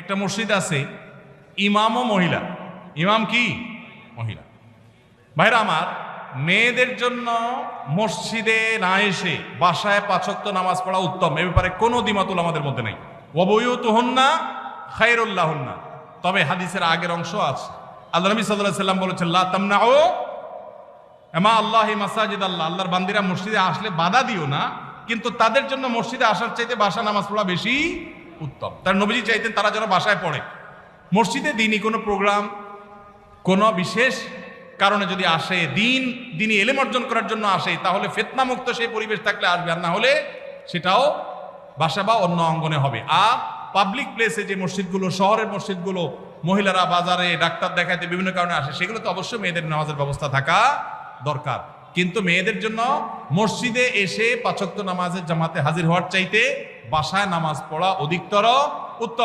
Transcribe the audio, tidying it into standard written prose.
একটা মসজিদ আছে, ইমামও মহিলা। ইমাম কি? মহিলা। ভাইরা আমার, মেয়েদের জন্য মসজিদে না এসে বাসায় 5 ওয়াক্ত নামাজ পড়া উত্তম, এ ব্যাপারে কোনো দ্বিমত আমাদের মধ্যে নেই। ওয়াবুয়ুতুহুন্না খায়রুল লাহুন্না। তবে হাদিসের আগের অংশ আছে। আল্লাহ নবী সাল্লাল্লাহু আলাইহি ওয়াসাল্লাম বলেছেন, লা তামনাউ মা আল্লাহি মাসাজিদ আল্লাহ। আল্লাহর বান্দিরা মসজিদে আসলে বাধা দিও না, কিন্তু তাদের জন্য মসজিদে আসার চাইতে বাসা নামাজ পড়া বেশি উত্তম। তার নবীজি চাইতেন তারা যেন বাসায় পড়ে। মসজিদে দিনই কোনো প্রোগ্রাম, কোনো বিশেষ কারণে যদি আসে, দিনই এলেম অর্জন করার জন্য আসে, তাহলে ফিতনা মুক্ত সেই পরিবেশ থাকলে আসবে, আর না হলে সেটাও বাসা বা অন্য অঙ্গনে হবে। আর পাবলিক প্লেসে যে মসজিদগুলো, শহরের মসজিদগুলো, মহিলারা বাজারে ডাক্তার দেখাইতে বিভিন্ন কারণে আসে, সেগুলো তো অবশ্যই মেয়েদের নামাজের ব্যবস্থা থাকা দরকার। কিন্তু মেয়েদের জন্য মসজিদে এসে 5 ওয়াক্ত নামাজের জামাতে হাজির হওয়ার চাইতে বাসায় নামাজ পড়া অধিকতর উত্তম।